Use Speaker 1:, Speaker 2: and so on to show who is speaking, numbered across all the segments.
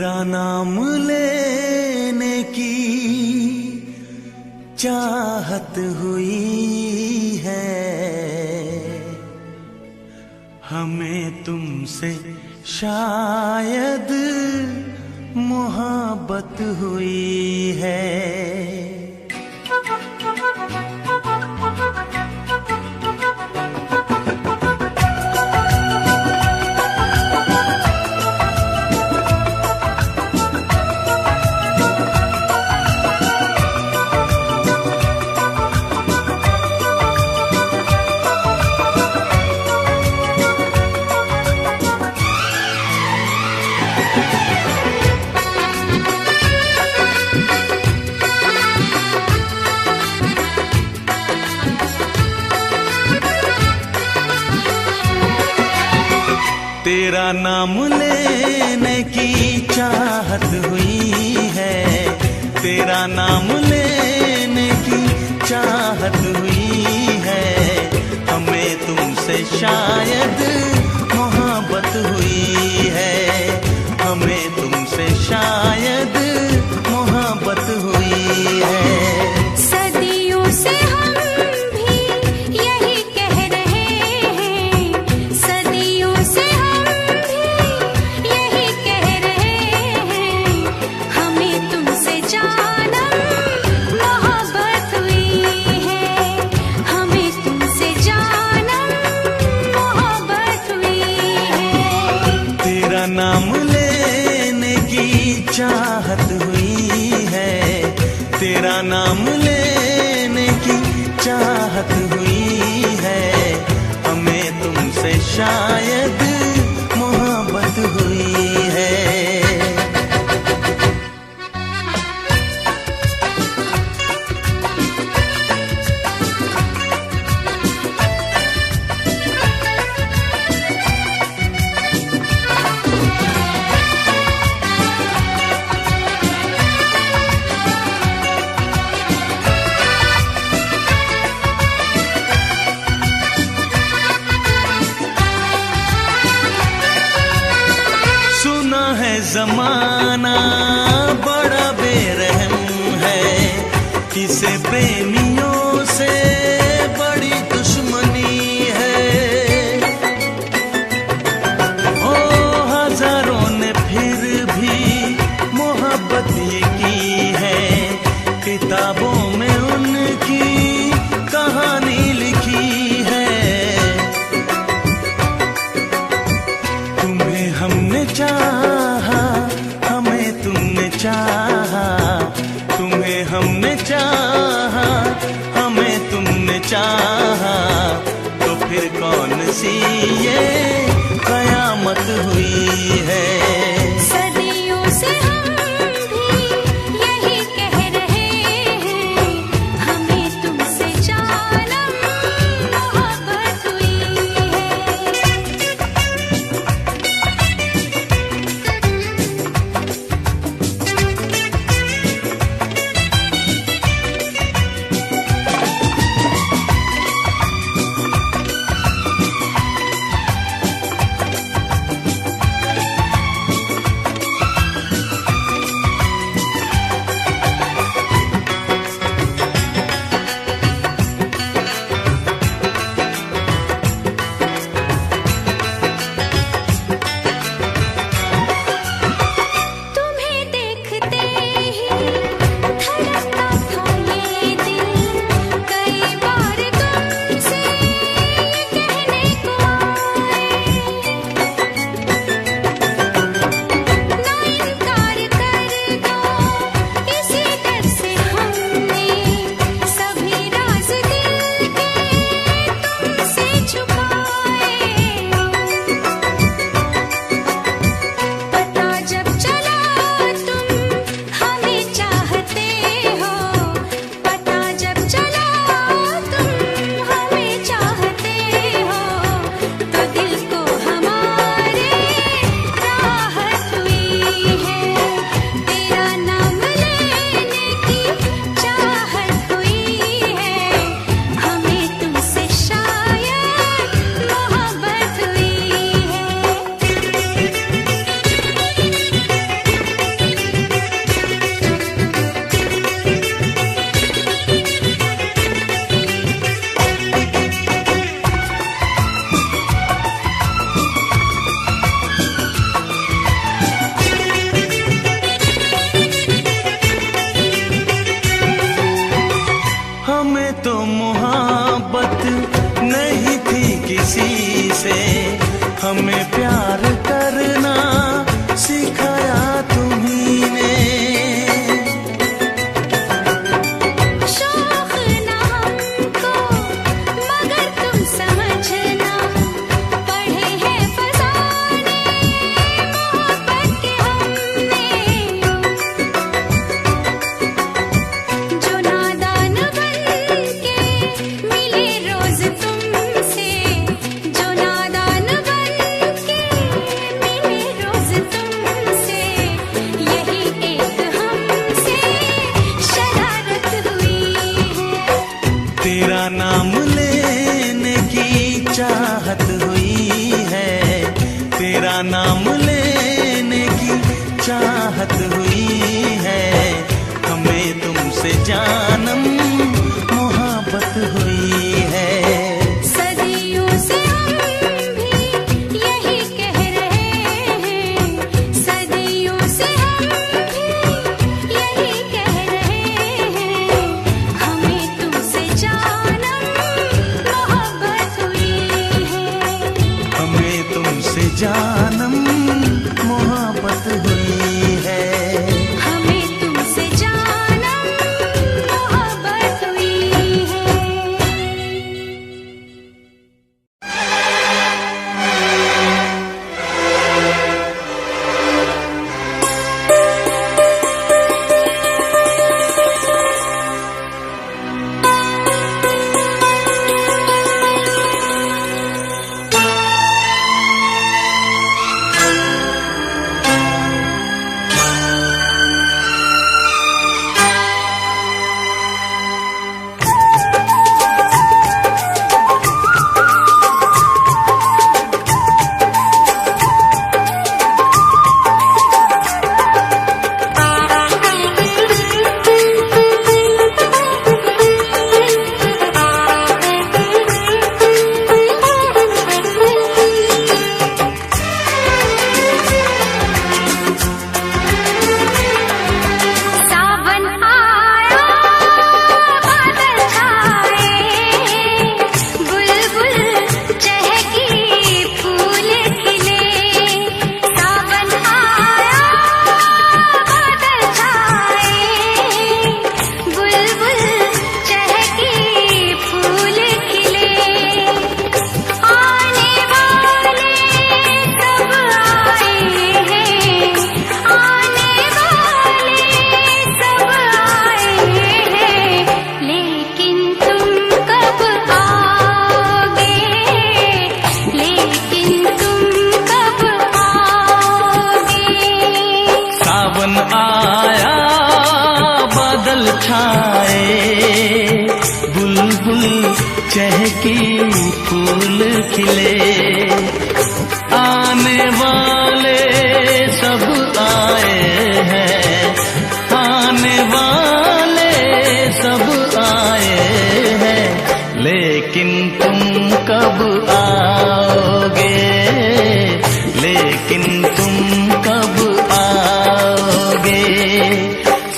Speaker 1: तेरा नाम लेने की चाहत हुई है, हमें तुमसे शायद मोहब्बत हुई है। तेरा नाम लेने की चाहत हुई है, तेरा नाम लेने की चाहत हुई है, हमें तुमसे शायद मोहब्बत हुई है, हमें तुमसे शायद मोहब्बत हुई है।
Speaker 2: सदियों से हम भी यही कह रहे हैं, सदियों से
Speaker 1: नाम लेने की चाहत हुई है, तेरा नाम लेने की चाहत हुई है, हमें तुमसे शायद मोहब्बत हुई है। जमाना बड़ा बेरहम है, इसे प्रेमियों से बड़ी दुश्मनी है। ओ हजारों ने फिर भी मोहब्बत ये की है, किताबों में उनकी कहानी लिखी है। तुम्हें हमने चाहा, हमें तुमने चाहा, तुम्हें हमने चाहा, हमें तुमने चाहा, तो फिर कौन सी ये कयामत हुई है।
Speaker 2: सदियों से हम भी यही कह रहे हैं, हमें तुमसे जानम मोहब्बत हुई है।
Speaker 1: तुमसे जानम मोहब्बत हुई है।
Speaker 2: सदियों से हम भी यही कह रहे हैं, सदियों से हम भी यही कह रहे हैं, हमें तुमसे जानम मोहब्बत हुई है।
Speaker 1: हमें तुमसे जानम मोहब्बत हुई है।
Speaker 2: हमें तुमसे जानम मोहब्बत हुई
Speaker 1: चहकी फूल खिले, आने वाले सब आए हैं, आने वाले सब आए हैं, लेकिन तुम कब आओगे, लेकिन तुम कब आओगे।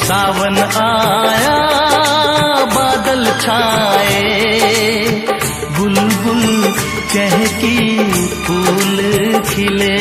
Speaker 1: सावन आया बादल छाए, बुलबुल चहकी फूल खिले।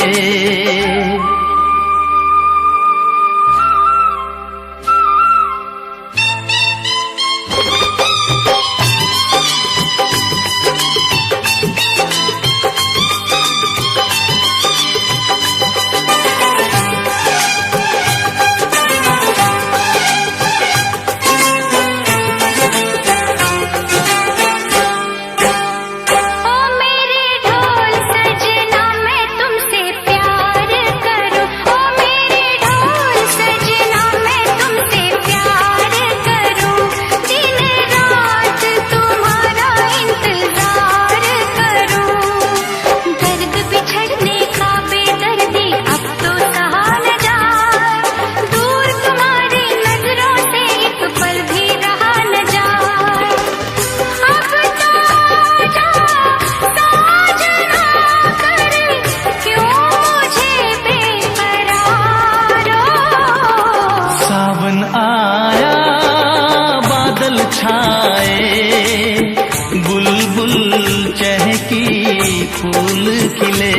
Speaker 1: फूल खिले,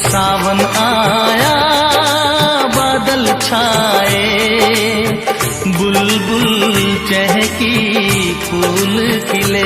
Speaker 1: सावन आया बादल छाए, बुलबुल चहकी फूल खिले।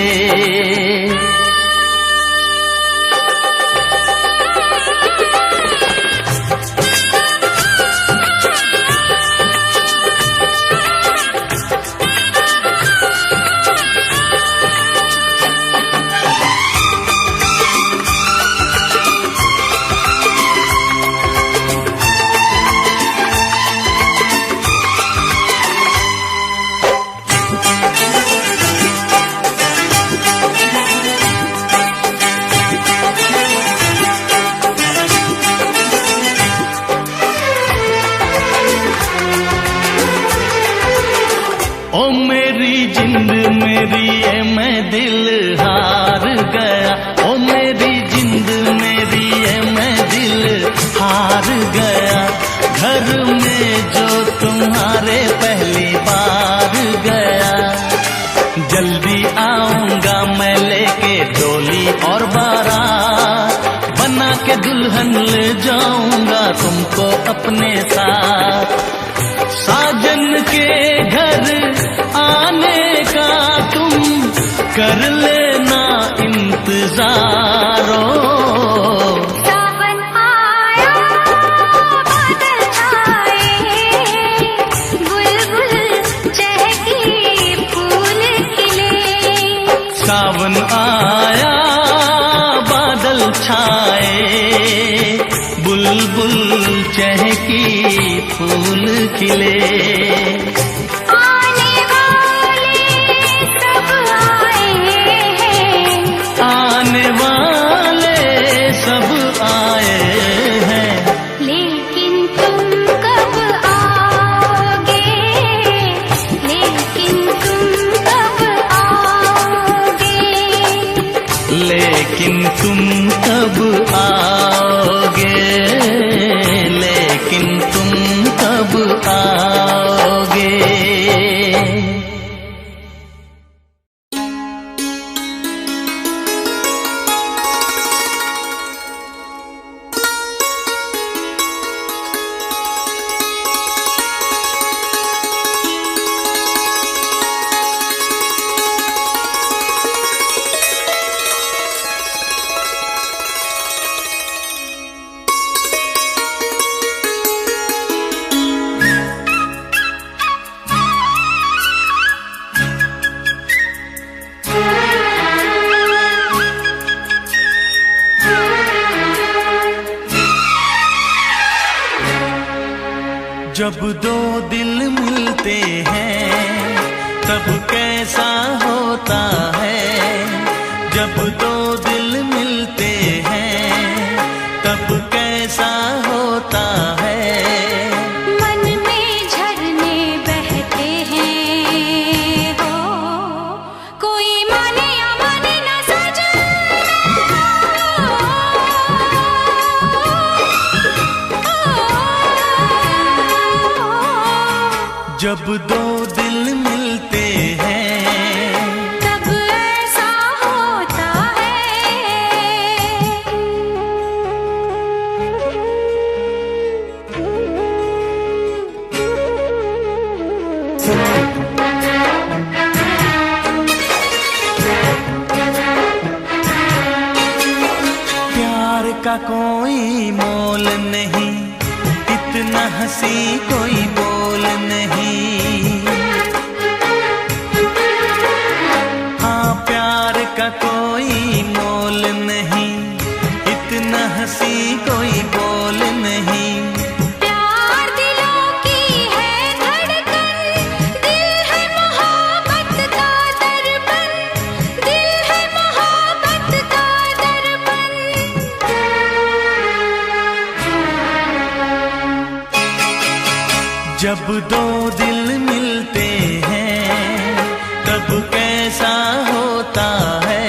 Speaker 1: ओ मेरी जिंद मेरी ये मैं दिल हार गया, ओ मेरी जिंद मेरी ये मैं दिल हार गया। घर में जो तुम्हारे पहली बार गया, जल्दी आऊंगा मैं लेके डोली और बारात, बना के दुल्हन ले जाऊंगा तुमको अपने साथ। साजन के घर आने का तुम कर लेना इंतजारो।
Speaker 2: सावन आया बादल छाए, बुलबुल चहकी फूल खिले।
Speaker 1: सावन आया बादल छाए, बुलबुल चहकी फूल खिले।
Speaker 2: आने वाले सब आए हैं,
Speaker 1: आने वाले सब आए हैं,
Speaker 2: लेकिन तुम कब आओगे, लेकिन तुम कब आओगे।
Speaker 1: लेकिन तुम कब आओगे, लेकिन तुम कब आओगे। जब दो दिल मिलते हैं तब कैसा होता है, जब दो दिल मिलते हैं तब कैसा होता है।
Speaker 2: मन में झरने बहते हैं हो, कोई माने या माने ना सजना।
Speaker 1: जब दो दिल मिलते हैं
Speaker 2: तब ऐसा होता
Speaker 1: प्यार का कोई मोल नहीं, इतना हंसी कोई बोल नहीं। हाँ प्यार का कोई मोल नहीं, इतना हंसी कोई बोल नहीं।
Speaker 2: प्यार दिलों की है धड़कन, दिल है मोहब्बत का दर्पण, दिल है मोहब्बत का दर्पण।
Speaker 1: जब दो दिल मिलते हैं तब कैसा होता है,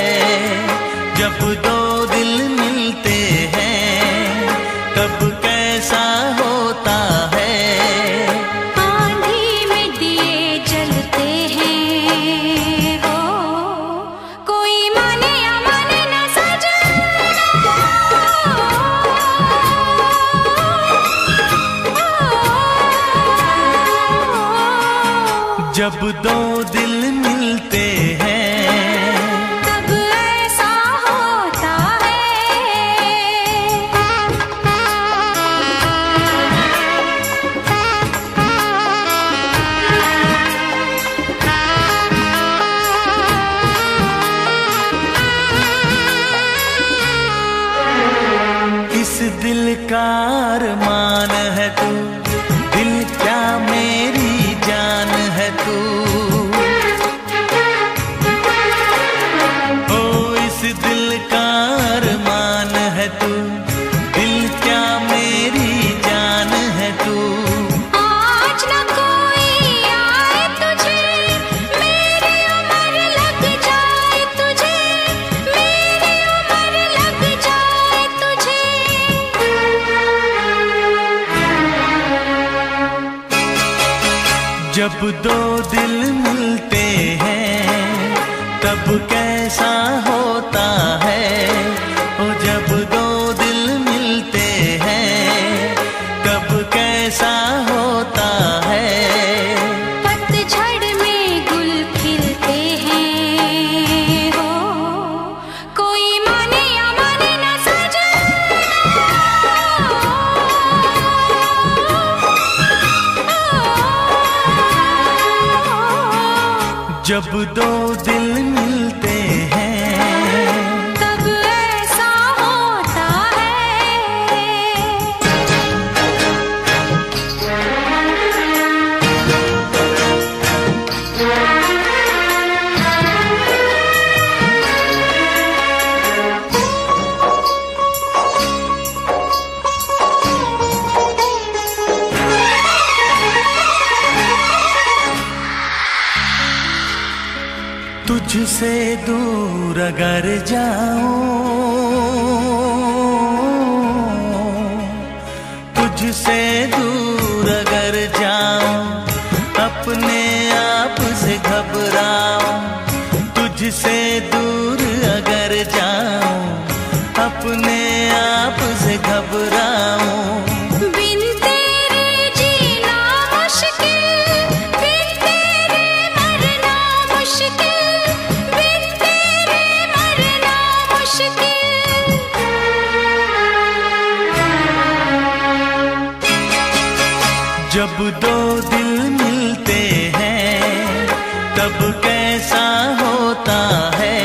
Speaker 1: जब दो दिल मिलते हैं तब कैसा होता है।
Speaker 2: आंधी में दिए जलते हैं हो, कोई माने या माने ना सजना।
Speaker 1: जब दो दिल मिलते हैं
Speaker 2: तब ऐसा होता
Speaker 1: है। इस दिल का अरमान है तू, दिल क्या मेरी जान है तू। जब दो दिल मिलते हैं तब कैसा होता है, ओ जब दो दिल मिलते हैं तब कैसा होता है।
Speaker 2: पतझड़ में गुल खिलते हैं हो, कोई माने या माने ना सजना।
Speaker 1: जब दो दिल मिलते हैं
Speaker 2: तब ऐसा होता है।
Speaker 1: तुझसे दूर अगर जाऊं, तुझसे दूर अगर जाऊं, अपने आप से घबराऊं। तुझसे दूर अगर जाऊं, अपने आप से घबराऊं।
Speaker 2: बिन तेरे जीना मुश्किल, बिन तेरे मरना मुश्किल, बिन तेरे मरना मुश्किल।
Speaker 1: जब दो दिल मिलते हैं तब कैसा होता है।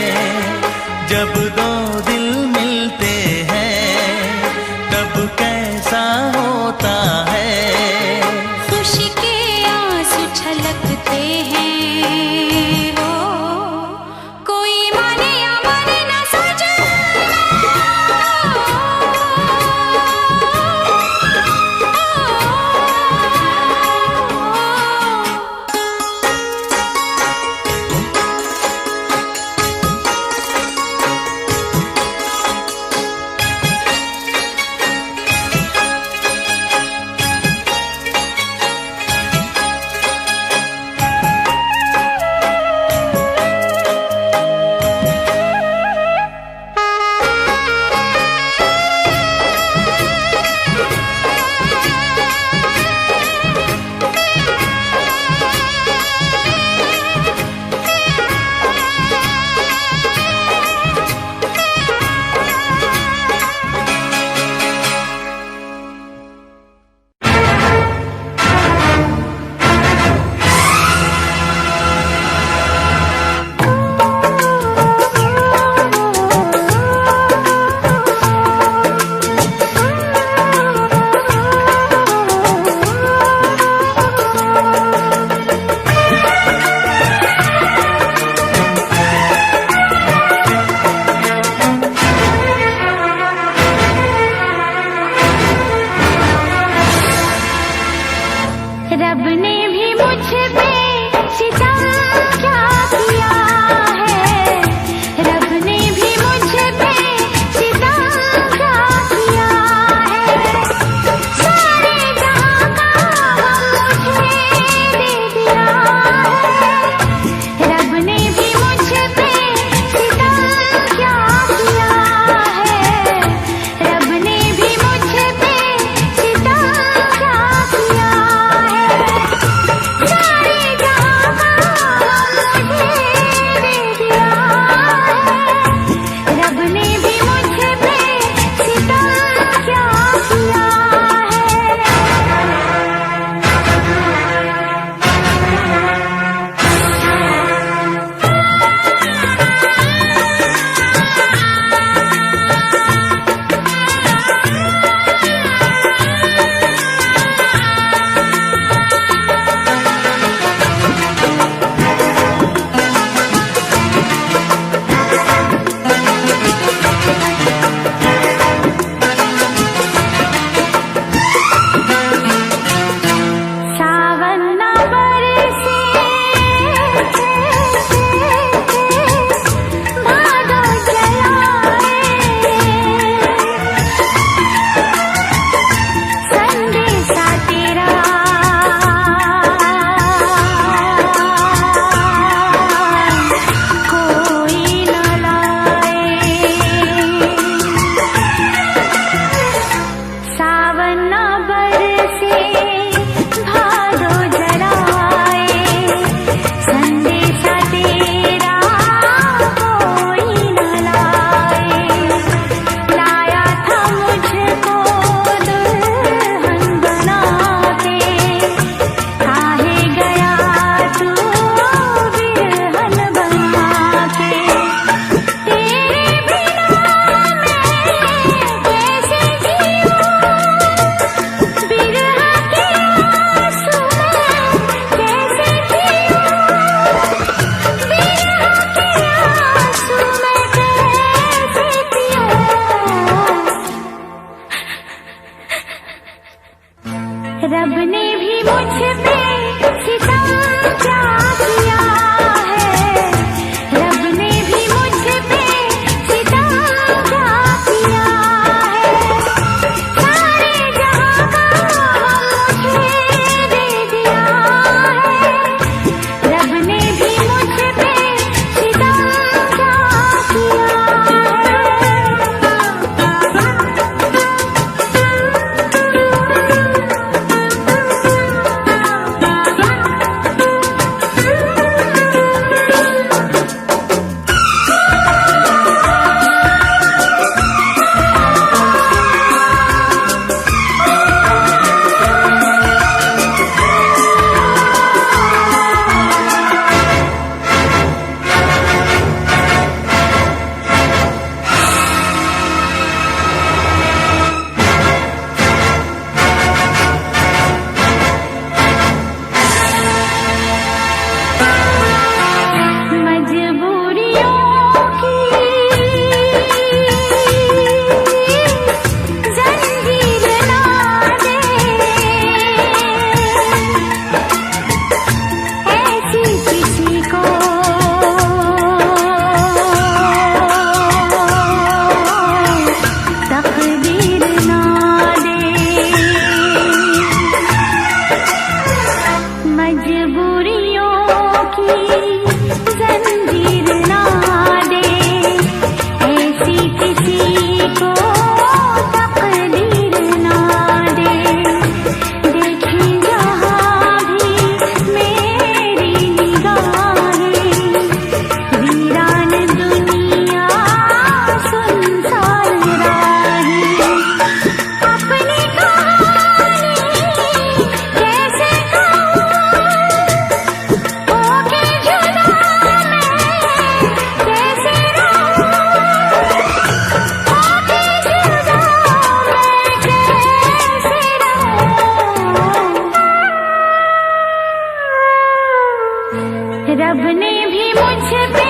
Speaker 2: रब ने भी मुझ पे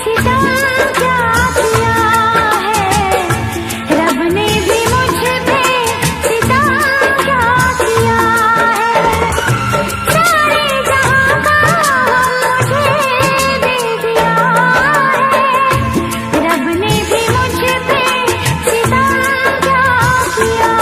Speaker 2: सितम क्या किया है, रब ने भी मुझ पे सितम क्या किया है। सारे जहां का मुझे दे दिया है, रब ने भी मुझ पे सितम क्या किया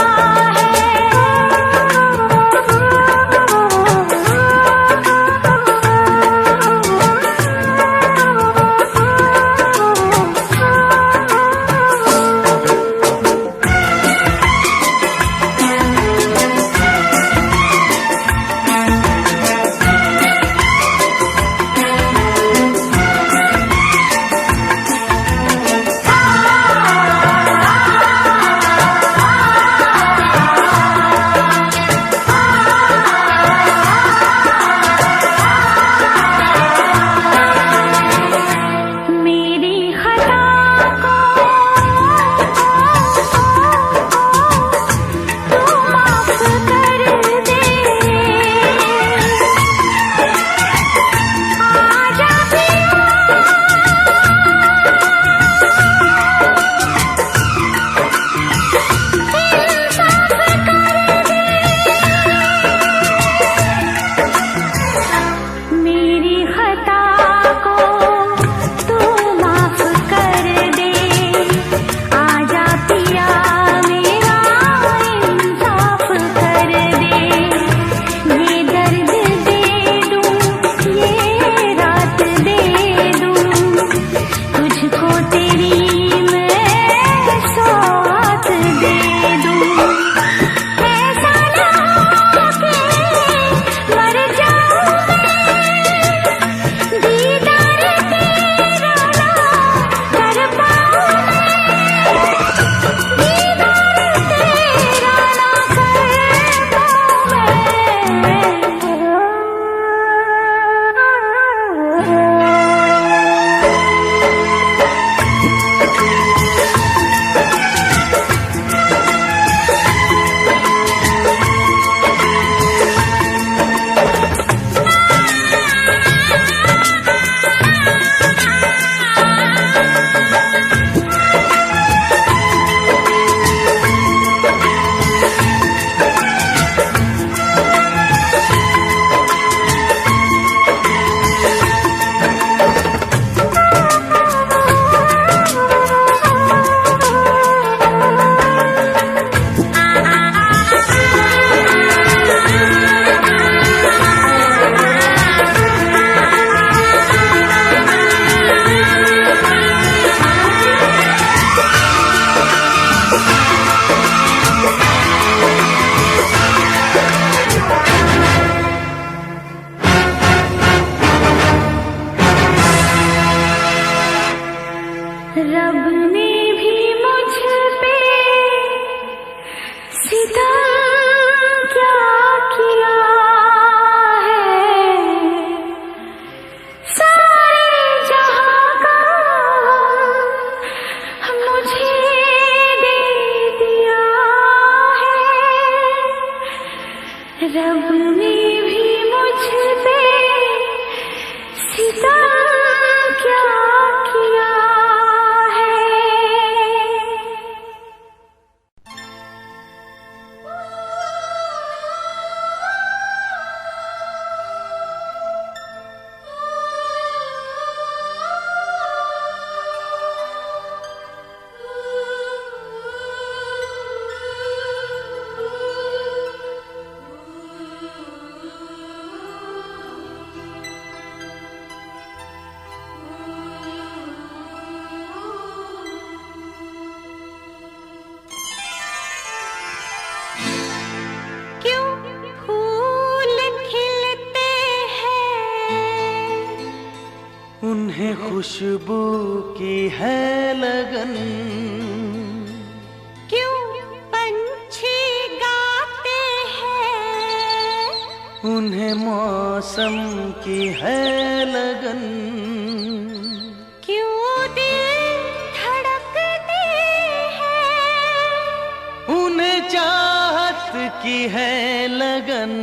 Speaker 2: रब ने भी मुझ पे सितम क्या किया है, सारे जहां का मुझे दे दिया है, रब ने भी मुझ पे सितम क्या किया।
Speaker 1: उन्हें खुशबू की है लगन,
Speaker 2: क्यों पंछी गाते हैं,
Speaker 1: उन्हें मौसम की है लगन,
Speaker 2: क्यों दिल धड़कते हैं,
Speaker 1: उन्हें चाहत की है लगन।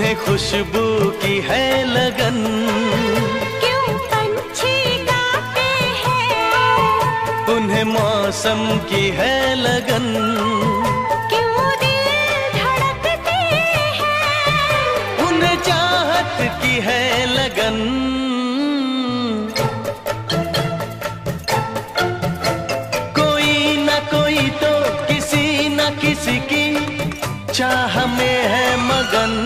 Speaker 1: उन्हें खुशबू की है लगन।
Speaker 2: क्यों पंछी गाते हैं,
Speaker 1: उन्हें मौसम की है लगन।
Speaker 2: क्यों दिल धड़कते हैं,
Speaker 1: उन्हें चाहत की है लगन। कोई ना कोई तो किसी ना किसी की चाह में है मगन।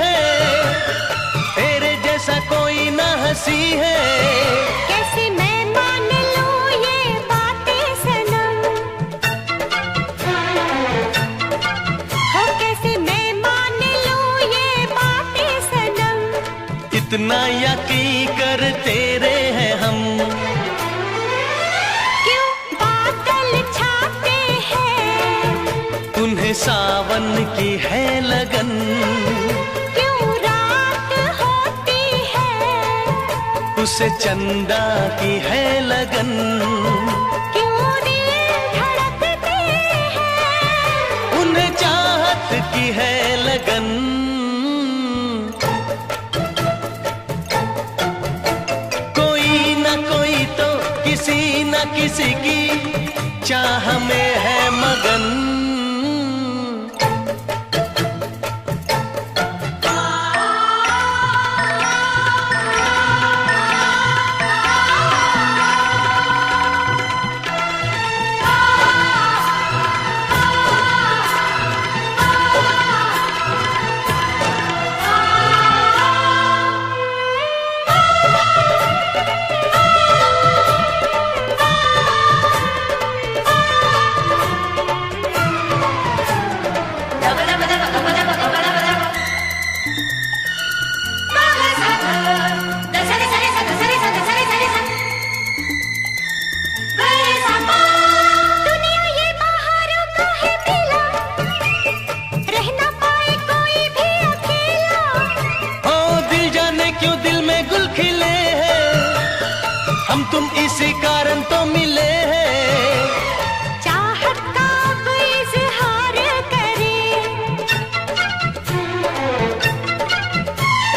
Speaker 1: है तेरे जैसा कोई ना हंसी है।
Speaker 2: कैसे मैं मान लूं ये बातें सनम, हो कैसे मैं मान लूं ये बातें सनम।
Speaker 1: इतना यकीन कर तेरे हैं हम।
Speaker 2: क्यों बादल छाते हैं,
Speaker 1: उन्हें सावन की है लगन। उसे चंदा की है लगन।
Speaker 2: क्यों दिल धड़कते हैं,
Speaker 1: उन्हें चाहत की है लगन। कोई ना कोई तो किसी ना किसी की चाह में है मगन। क्यों दिल में गुल खिले हैं, हम तुम इसी कारण तो मिले हैं।
Speaker 2: चाहत का अब इजहार करें,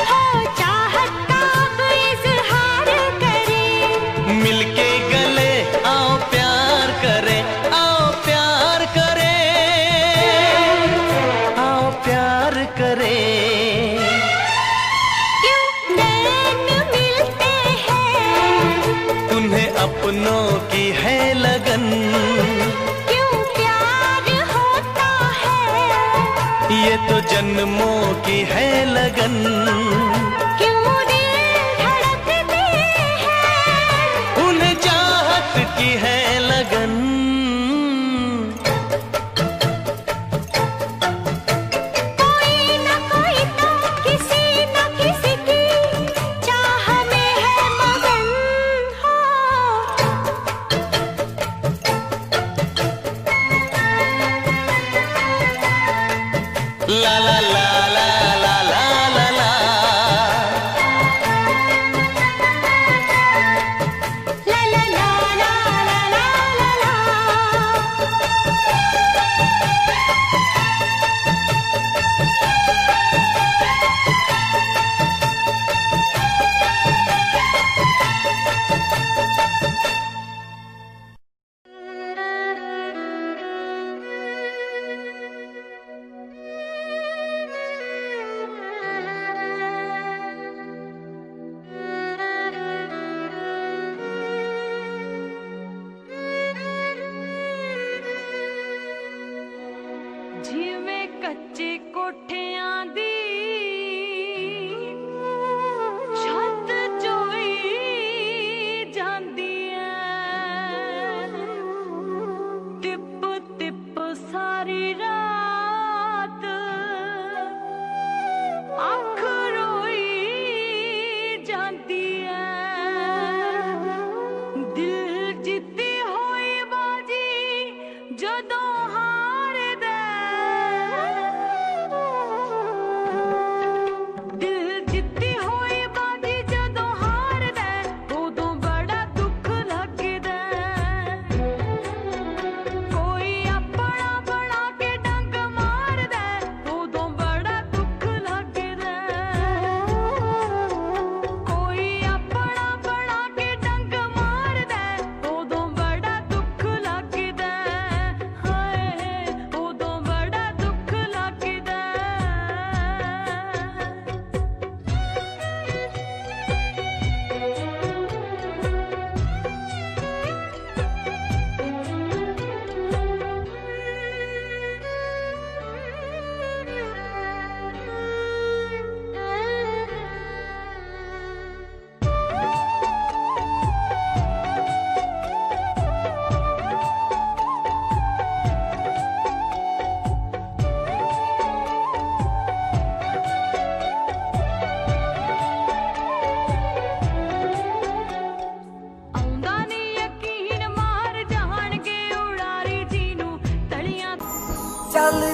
Speaker 2: हो चाहत का अब इजहार करें।
Speaker 1: मिलके गले आओ प्यार करें, आओ प्यार करें, आओ प्यार करें। अपनों की है लगन।
Speaker 2: क्यों प्यार होता है,
Speaker 1: ये तो जन्मों की है लगन।
Speaker 2: क्यों दिल धड़कते हैं,
Speaker 1: उन्हें चाहत की है लगन।
Speaker 2: कोई ना कोई तो किसी ना किसी की चाह में है मगन।
Speaker 1: ला ला ला ला ला ला ला ला।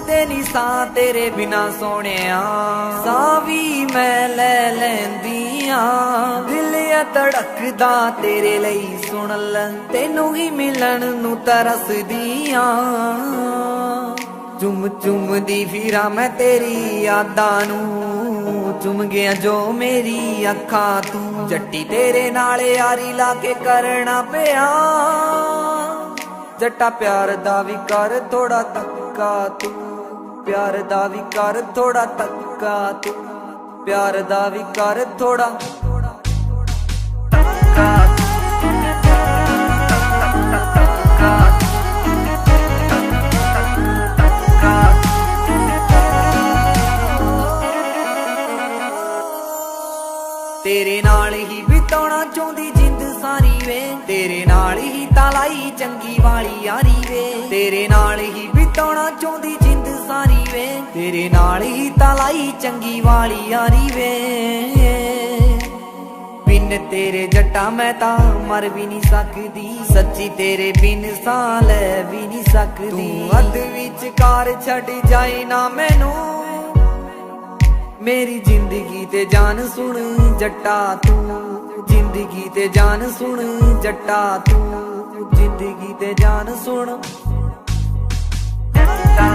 Speaker 3: चुभते नी सां तेरे बिना सोहणिया, सां भी मैं ले लैंदियां, दिल आ धड़कदा तेरे लई सुन ले, तेनू ही मिलन नू तरसदियां। चुम चुम दी फिरा मैं तेरी यादां नू, चुम गया जो मेरी अखां तू, जट्टी तेरे नाल यारी ला के करना पिया, जट्टा प्यार दा भी कर थोड़ा तक्का तू, प्यार दा भी कर थोड़ा तक्का तू, प्यार दा भी कर थोड़ा तक्का। तेरे नाल ही बिताउणा चाहुंदी जिंद सारी वे, तेरे नाल ही तालाई चंगी वाली यारी वे, तेरे नाल ही बिताउणा चाहुंदी जिंद सारी वे, तेरे नाल ही तालाई चंगी वाली यारी वे। बिन तेरे जट्टा मैं तां मर भी नहीं सकदी, सच्ची तेरे बिन सां ले भी नहीं सकदी, तू अध विचकार छड़ जाए ना मैनू, मेरी जिंदगी ते जान सुन जट्टा तू, जिंदगी ते जान सुन जट्टा तू, जिंदगी ते जान सुन जट्टा।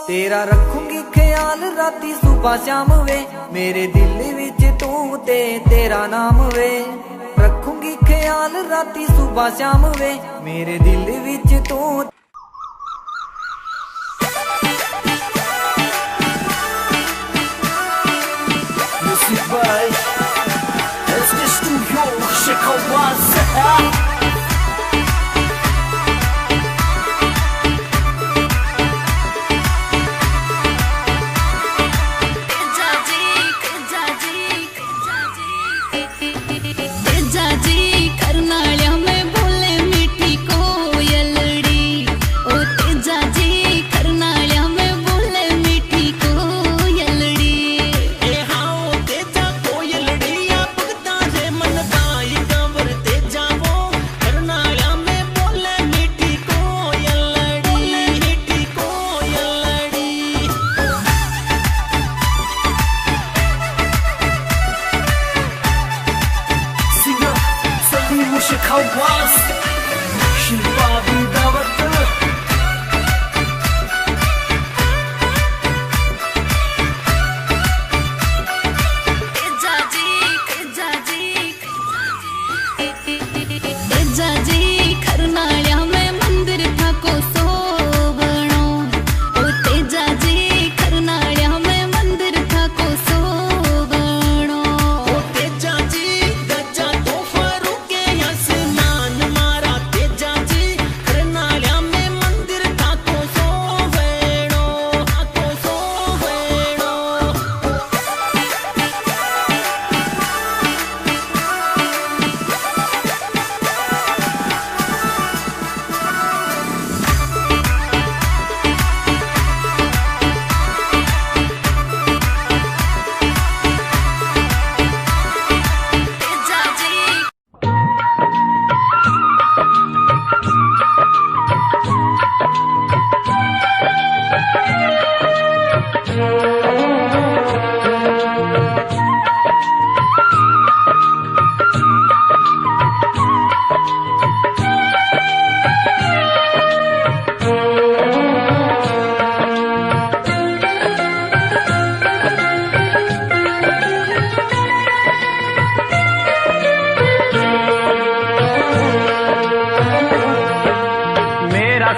Speaker 3: तेरा रखूंगी ख्याल राती सुबह शाम वे, मेरे दिल विच तू ते तेरा नाम वे, रखूंगी ख्याल राती सुबह शाम वे, मेरे दिल विच तू।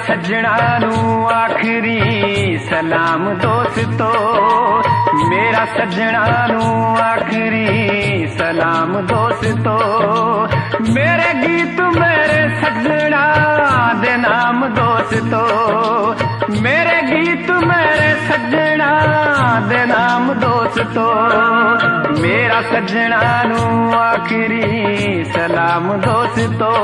Speaker 4: सजना नू आखिरी सलाम दोस्तों, मेरा सजना नू आखिरी सलाम दोस्तों, मेरे गीत मेरे सजना दे नाम दोस्तों, मेरे गीत मेरे सजना दे नाम दोस्तों, मेरा सजना नू आखिरी सलाम दोस्तों।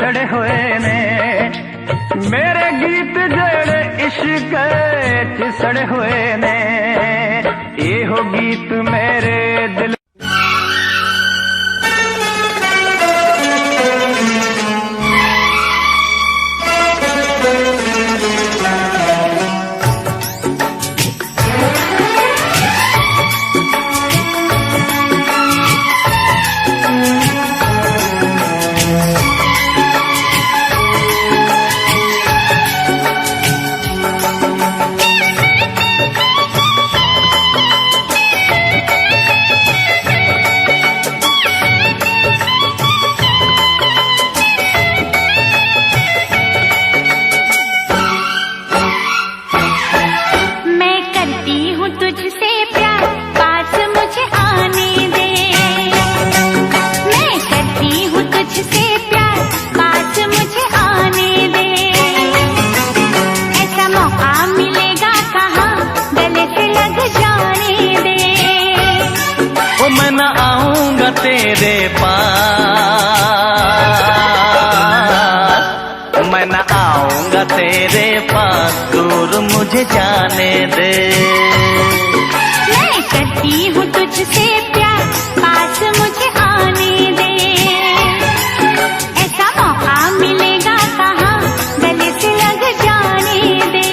Speaker 4: चिसड़े हुए ने मेरे गीत जेड़े इश्क चिसड़े हुए ने ये हो गीत मेरे दिल
Speaker 1: तेरे पास मैं न आऊंगा तेरे पास दूर मुझे जाने दे
Speaker 2: मैं करती हूँ तुझसे प्यार पास मुझे आने दे ऐसा मौका मिलेगा कहाँ गले से लग जाने दे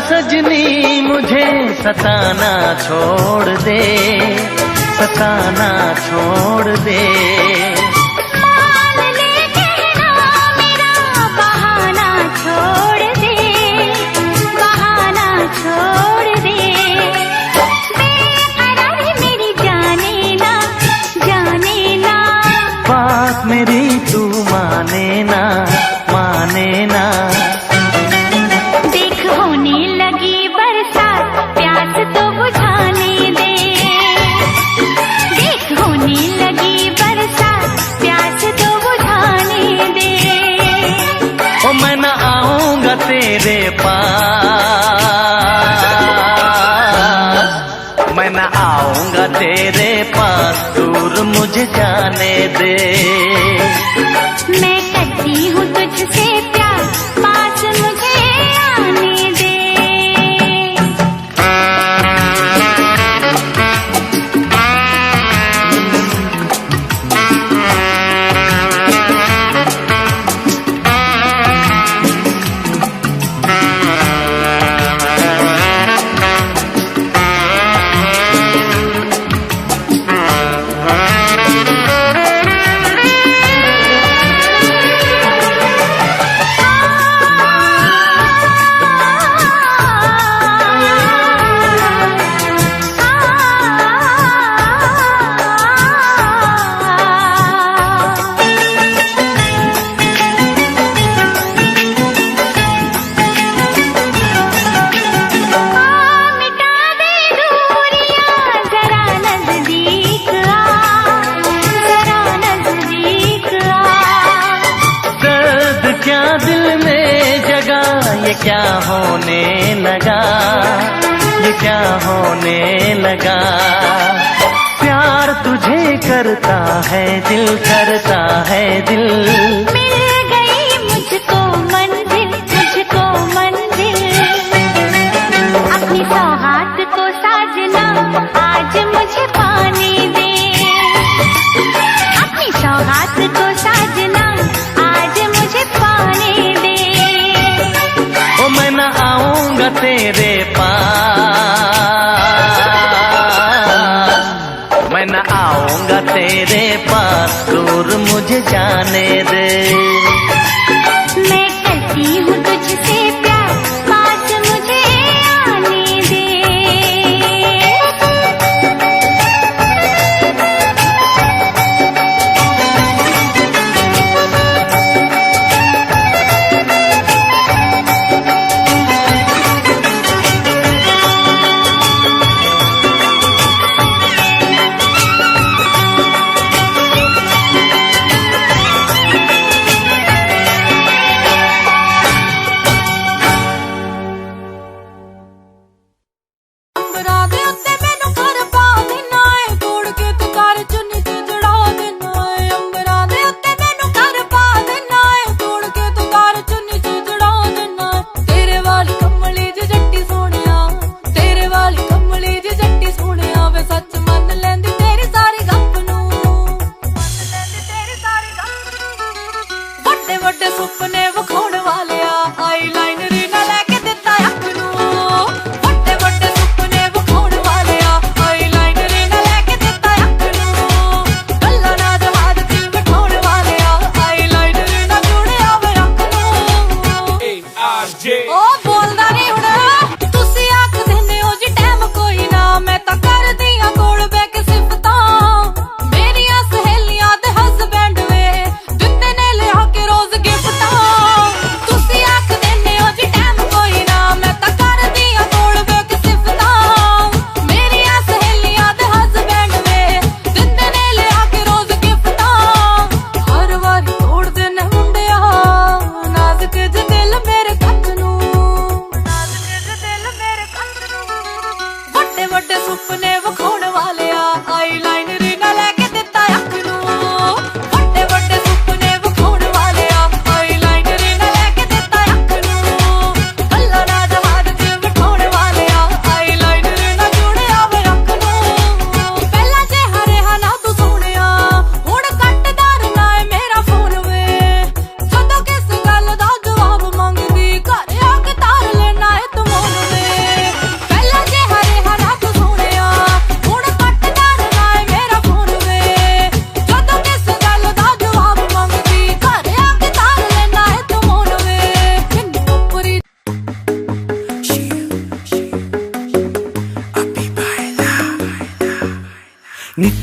Speaker 1: सजनी मुझे सताना छोड़ दे सताना छोड़ दे
Speaker 2: मान ले कहना मेरा बहाना छोड़ दे बहाना छोड़ दे बेकरार मेरी जाने ना
Speaker 1: बात मेरी तू माने ना तेरे पास मैं न आऊंगा तेरे पास दूर मुझे जाने दे
Speaker 2: मैं करती हूँ तुझसे प्यार पास मुझे आने दे
Speaker 1: क्या होने लगा ये क्या होने लगा प्यार तुझे करता है दिल करता है दिल
Speaker 2: मिल गई मुझको मंजिल अपनी सौगात को साजना आज मुझे पाने दे अपनी सौगात को साजना आज मुझे पाने दे
Speaker 1: मैं न आऊंगा तेरे पास मैं न आऊंगा तेरे पास दूर मुझे जाने दे
Speaker 2: मैं करती हूँ तुझसे प्यार पास मुझे आने दे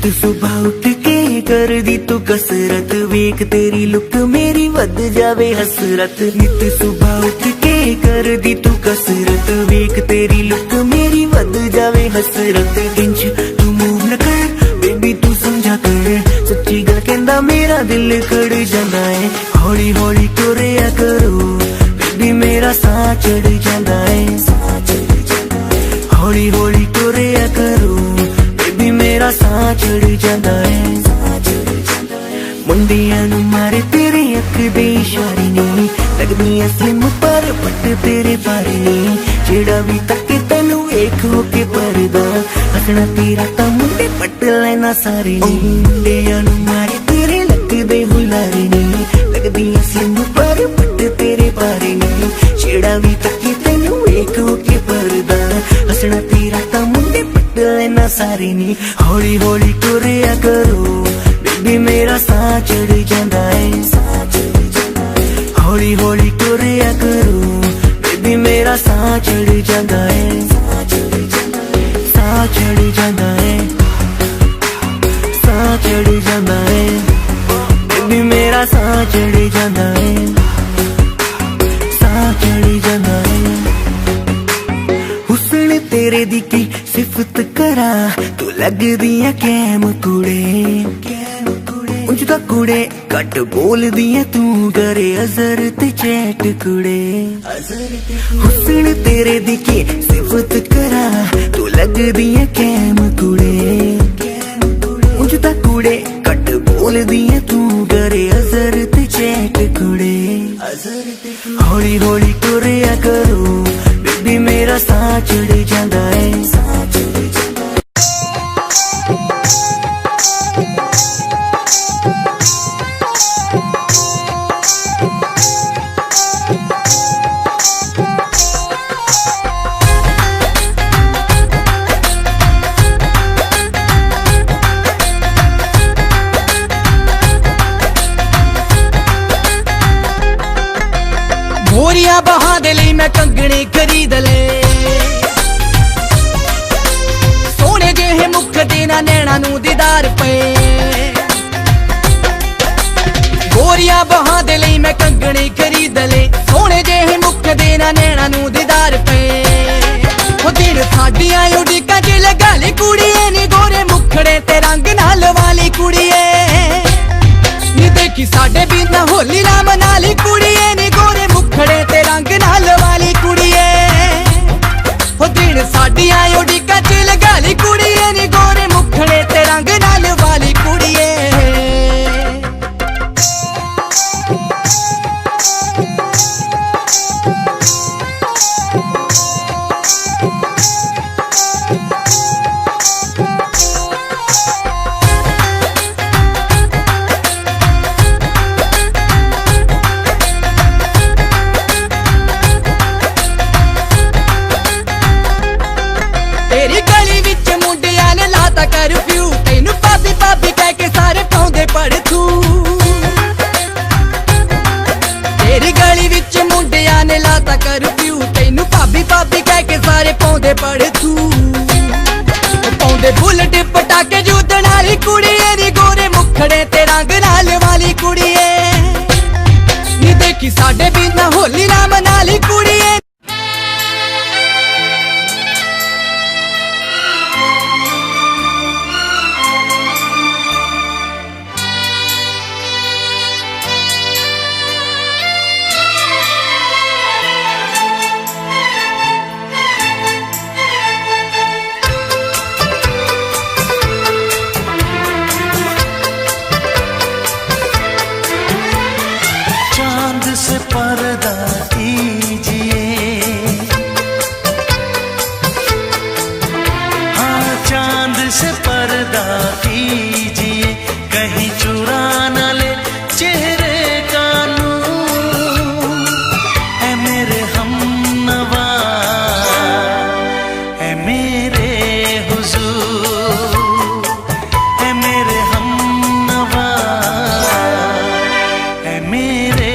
Speaker 5: नित सुबह उठ के कर दी तू कसरत, वेख तेरी लुक मेरी वध जावे हसरत। नित सुबह उठ के कर दी तू कसरत, वेख तेरी लुक मेरी वध जावे हसरत। इंच तू मूव न कर बेबी तू समझा कर, सच्ची गल कहंदा मेरा दिल खड़ जांदा है। हौली हौली तुरिया करो बेबी मेरा साह चढ़ जांदा है। हौली हौली तुरिया करो बेबी मेरा साह चढ़ जांदा है। मुंडियां नूं मारे तेरे अख दे इशारे नी, लगदियां स्लिम पर पट तेरे बारे नी। जेड़ा भी तके तैनू वेख होके परदा, हसना तेरा तां मुंडे पट लेना सारे नी। मुंडियां नूं मारे तेरे लगदे हुलारे नी, लगदियां स्लिम पर पट तेरे बारे नी। जेड़ा भी तके तैनू वेख होके परदा, हसना तेरा तां मुंडे पट लेना सारे नी। हौली हौली तुरिया करो बेबी मेरा साह चढ़ जांदा है। हौली हौली तुरिया करो बेबी मेरा साह चढ़ जांदा है। साह चढ़ जांदा है, साह चढ़ जांदा है बेबी मेरा साह चढ़ जांदा है। साह चढ़ जांदा है। हुस्न तेरे दी की सिफत करा, तू लगदी है कैम कुड़े। उंज दा कुड़े घट बोलदी है तू, करे अजर ते चैट कुड़े। हुस्न तेरे दी की सिफत करा, तू लगदी है कैम कुड़े। उंज दा कुड़े घट बोलदी है तू, करे अजर ते चैट कुड़े। हौली हौली तुरिया करो बेबी मेरा साह चढ़ जांदा है।
Speaker 1: गोरियां बहां दे लई मैं कंगणे खरीद ले, सोने जेहे मुख देना नैना नू दीदार पे। गोरियां बहां दे लई मैं कंगणे खरीद ले, सोने जेहे मुख देना नैना नू दीदार पे। ओ दिन साडियां उड़ीकां च लगा ली कुड़िए नी, गोरे मुखड़े ते रंग नाल वाली कुड़िए नी। देखी साडे बिना होली ना मना ली कुड़िए नी, गोरे मुखड़े ते रंग नाल वाली कुड़िए। ओ दिन साडियां उड़ीकां च लगा ली कुड़िए नी, गोरे मुखड़े ते रंग नाल वाली कुड़िए। तेरी गली विच मुंडियां ने लाता करफ्यू, तैनू भाभी भाभी कह के सारे पाउंदे पड़थू। तेरी गली विच मुंडियां ने लाता करफ्यू, तैनू भाभी भाभी कह के सारे पाउंदे पड़थू। पाउंदे बुलेट पटाके जूदण वाली कुड़िए नी, गोरे मुखड़े ते रंग नाल वाली कुड़िए नी। देखी साडे बिना होली ना मना ली कुड़िए।
Speaker 6: से पर्दा कीजिए, हाँ चांद से पर्दा कीजिए, कहीं चुरा न ले चेहरे का नूर। ऐ मेरे हमनवा, ऐ मेरे हुजूर, ऐ मेरे हमनवा, ऐ मेरे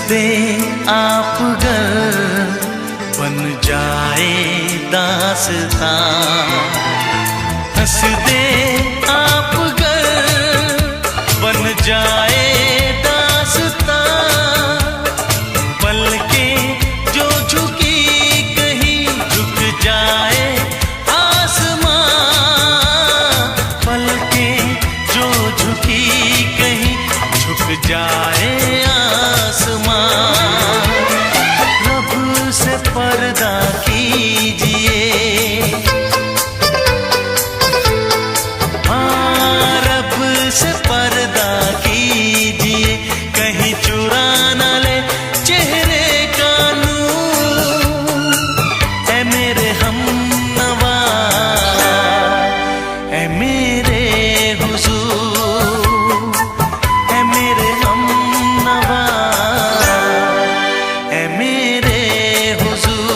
Speaker 6: दे आप घर बन जाए दास्तां, हंस दे आप घर बन जाए दास्तां, पलकें जो झुकी कहीं झुक जाए आसमां, पलकें जो झुकी कहीं झुक जाए आसमां। रब से पर्दा कीजिए, हाँ रब से पर्दा कीजिए, कहीं चुरा न ले चेहरे का नूर। ऐ मेरे हमनवा, ऐ मेरे हुजूर, ऐ मेरे हमनवा, ऐ मेरे हुजूर।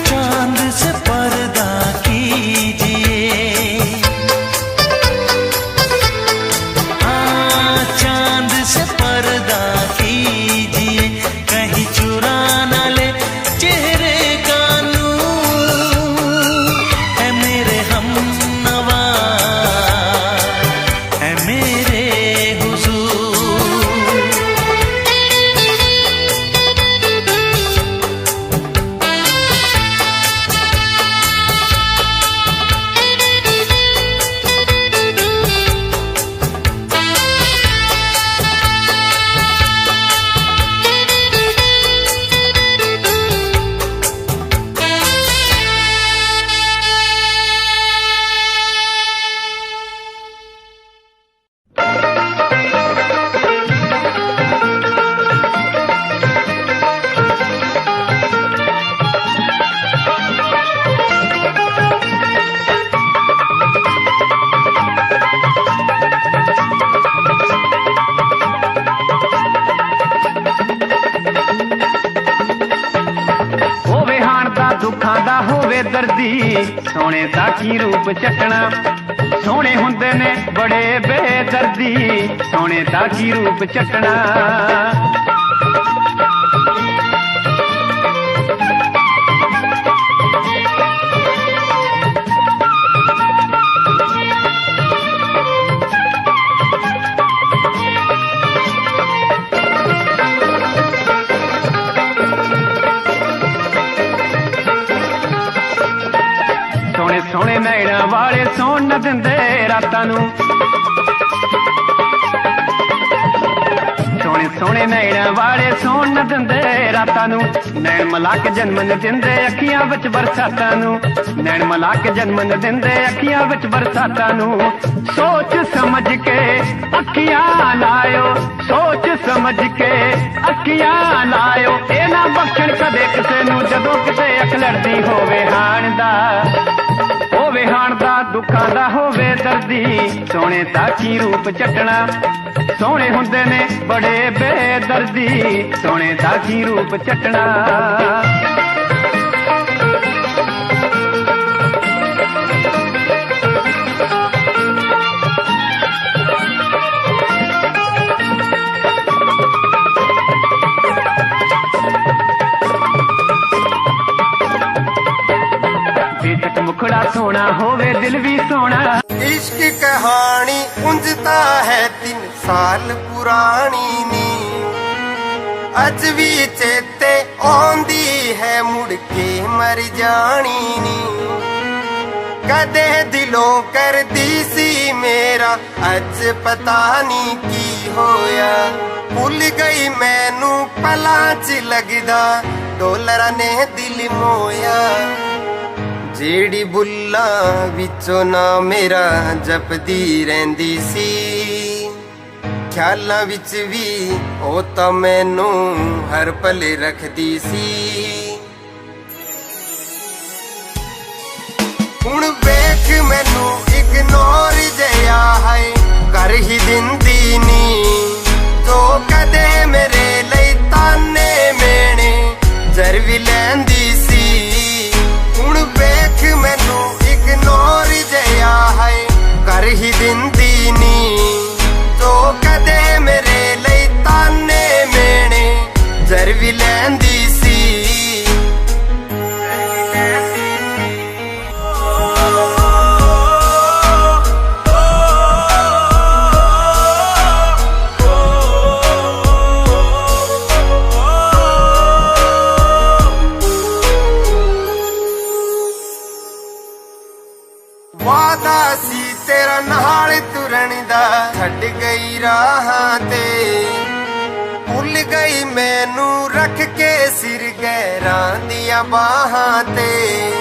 Speaker 6: चांद से पर्दा कीजिए, हाँ चांद से पर्दा कीजिए, कहीं चुरा न ले चेहरे का नूर। ऐ मेरे हमनवा, ऐ मेरे हुजूर।
Speaker 4: ਹੋਵੇ ਹਾਣ ਦਾ ਦੁੱਖਾਂ ਦਾ ਹੋਵੇ ਦਰਦੀ, ਸੋਹਣੇ ਦਾ ਕੀ ਰੂਪ ਚੱਟਣਾ। ਸੋਹਣੇ ਹੁੰਦੇ ਨੇ ਬੜੇ ਬੇਦਰਦੀ, ਸੋਹਣੇ ਦਾ ਕੀ ਰੂਪ ਚੱਟਣਾ। ਸੋਹਣੇ ਸੋਹਣੇ ਨੈਣਾਂ ਵਾਲੇ ਸੌਣ ਨਾ ਦਿੰਦੇ ਰਾਤਾਂ ਨੂੰ, ਸੋਹਣੇ ਸੋਹਣੇ ਨੈਣਾਂ ਵਾਲੇ ਸੌਣ ਨਾ ਦਿੰਦੇ ਰਾਤਾਂ ਨੂੰ। ਨੈਣ ਮਿਲਾ ਕੇ ਜਨਮ ਨ ਦਿੰਦੇ ਅੱਖੀਆਂ ਵਿੱਚ ਬਰਸਾਤਾਂ ਨੂੰ, ਨੈਣ ਮਿਲਾ ਕੇ ਜਨਮ ਨ ਦਿੰਦੇ ਅੱਖੀਆਂ ਵਿੱਚ ਬਰਸਾਤਾਂ ਨੂੰ। ਸੋਚ ਸਮਝ ਕੇ ਅੱਖੀਆਂ ਲਾਇਓ, ਸੋਚ ਸਮਝ ਕੇ ਅੱਖੀਆਂ ਲਾਇਓ, ਇਹ ਨਾ ਬਖਸ਼ਣ ਕਦੇ ਕਿਸੇ ਨੂੰ ਜਦੋਂ ਕਿਤੇ ਅੱਖ ਲੜਦੀ ਹੋਵੇ ਹਾਣ ਦਾ। ਹੋਵੇ ਹਾਣ ਦਾ ਦੁੱਖਾਂ ਦਾ ਹੋਵੇ ਦਰਦੀ, ਸੋਹਣੇ ਦਾ ਕੀ ਰੂਪ ਚੱਟਣਾ। ਸੋਹਣੇ ਹੁੰਦੇ ਨੇ ਬੜੇ ਬੇਦਰਦੀ, ਸੋਹਣੇ ਦਾ ਕੀ ਰੂਪ ਚੱਟਣਾ। ਬੇਸ਼ੱਕ ਮੁਖੜਾ ਸੋਹਣਾ ਹੋਵੇ ਦਿਲ ਵੀ ਸੋਹਣਾ।
Speaker 7: इश्क कहानी उंजता है 3 साल पुरानी नी, अज भी चेते आंदी है मुड़ के मर जानी नी। कदे दिलों कर दी सी मेरा अज पता नहीं की होया, भुल गई मैनू पलां च लगदा डोलरा ने दिल मोया। जेड़ी बुल्लां विचों ना मेरा जपदी रहिंदी सी, ख्यालां विच भी ओ तां मैनू हर पल रखदी सी। हुण वेख मैनू इग्नोर जया है कर ही दिंदी नी, जो कदे मेरे लई ताने मेने जर भी लैंदी सी। हुण वेख मैनू इग्नोर जया है कर ही दिंदी नी, जो ਵਾਦਾ ਸੀ ਤੇਰਾ ਨਾਲ ਤੁਰਨ ਦਾ ਛੱਡ ਗਈ ਰਾਹਾਂ ਤੇ ਭੁੱਲ ਗਈ ਮੈਨੂੰ ਰੱਖ ਕੇ ਸਿਰ ਗਹਿਰਾਂ ਦੀਆਂ ਬਾਹਾਂ ਤੇ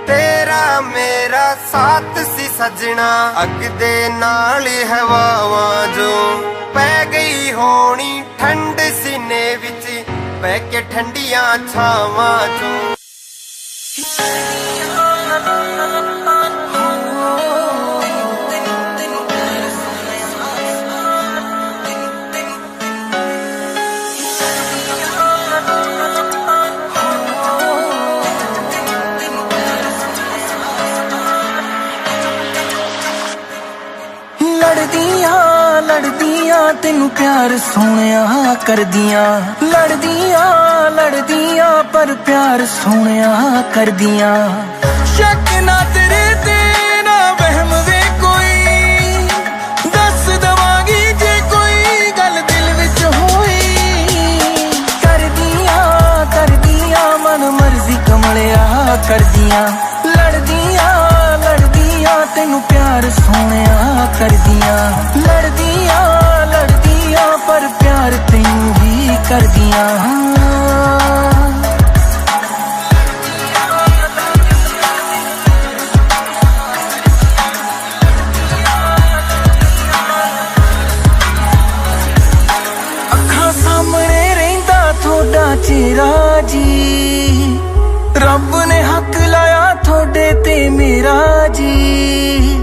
Speaker 7: ਤੇਰਾ ਮੇਰਾ ਸਾਥ ਸੀ ਸਜਣਾ ਅੱਗ ਦੇ ਨਾਲ ਹਵਾਵਾਂ ਜੋ ਪੈ ਗਈ ਹੋਣੀ ਠੰਡ ਸੀਨੇ ਵਿੱਚ ਬਹਿ ਕੇ ਠੰਡੀਆਂ ਛਾਵਾਂ ਚੋਂ
Speaker 5: ਲੜਦੀਆਂ ਤੈਨੂੰ ਪਿਆਰ ਸੋਹਣਿਆ ਕਰਦੀਆਂ ਲੜਦੀਆਂ ਪਰ ਪਿਆਰ ਸੋਹਣਿਆ ਕਰਦੀਆਂ ਸ਼ੱਕ ਨਾ ਤੇਰੇ ਤੇ ਨਾ ਵਹਿਮ ਵੇ ਕੋਈ ਦੱਸ ਦਵਾਂਗੀ ਜੇ ਕੋਈ ਗੱਲ ਦਿਲ ਵਿੱਚ ਹੋਈ ਕਰਦੀਆਂ ਮਨ ਮਰਜ਼ੀ ਕਮਲਿਆ ਕਰਦੀਆਂ ਲੜਦੀਆਂ ਤੈਨੂੰ ਪਿਆਰ ਸੋਹਣਿਆ ਕਰਦੀਆਂ ਲੜਦੀਆਂ ਪਰ ਪਿਆਰ ਤੈਨੂੰ ਹੀ ਕਰਦੀਆਂ ਅੱਖਾਂ ਸਾਹਮਣੇ ਰਹਿੰਦਾ ਤੁਹਾਡਾ ਚਿਹਰਾ ਜੀ ਰੱਬ ਨੇ ਹੱਕ ਲਾਇਆ ਤੁਹਾਡੇ ਤੇ ਮੇਰਾ ਜੀ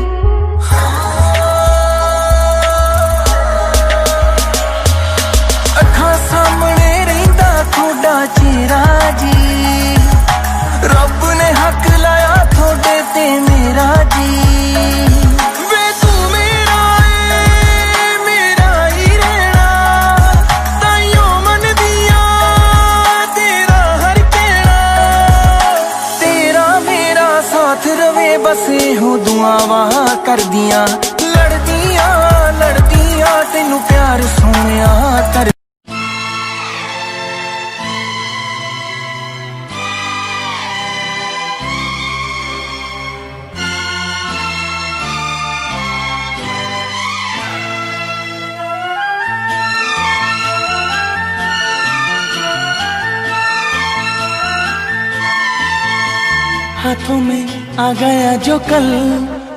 Speaker 5: ਅੱਖਾਂ ਸਾਹਮਣੇ ਰਹਿੰਦਾ ਤੁਹਾਡਾ ਚਿਹਰਾ ਜੀ ਰੱਬ ਨੇ ਹੱਕ ਲਾਇਆ ਤੁਹਾਡੇ ਤੇ ਮੇਰਾ ਜੀ ਵੇ ਤੂੰ ਮੇਰਾ ਏ ਮੇਰਾ ਹੀ ਰਹਿਣਾ ਤਾਈਓ ਮੰਨਦੀਆਂ ਤੇਰਾ ਹਰ ਕਹਿਣਾ ਤੇਰਾ ਮੇਰਾ ਸਾਥ ਰਵੇ ਬਸ ਇਹੋ ਦੁਆਵਾਂ ਕਰਦੀਆਂ ਲੜਦੀਆਂ ਤੈਨੂੰ ਪਿਆਰ ਸੋਹਣਿਆ ਕਰ हाथों में आ गया जो कल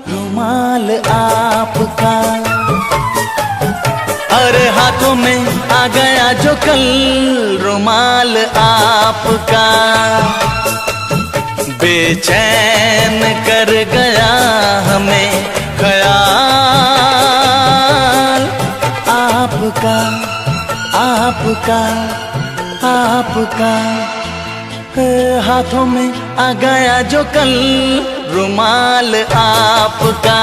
Speaker 5: रुमाल आपका अरे हाथों में आ गया जो कल रुमाल आपका बेचैन कर गया हमें ख्याल आपका हाथों में आ गया जो कल रुमाल आपका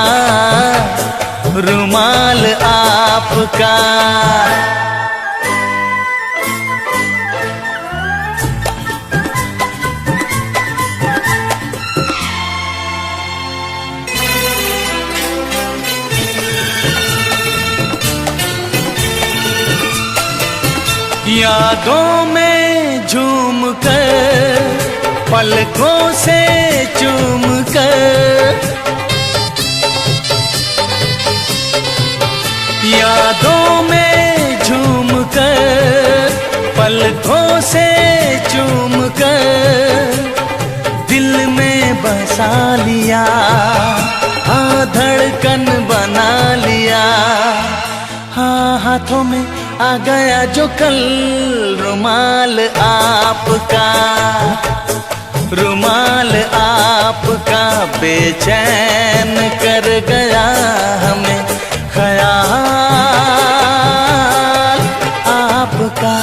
Speaker 5: यादों में झूम कर पलकों से चूम कर यादों में झूम कर पलकों से चूम कर दिल में बसा लिया हाँ धड़कन बना लिया हाँ हाथों में आ गया जो कल रुमाल आपका बेचैन कर गया हमें ख्याल आपका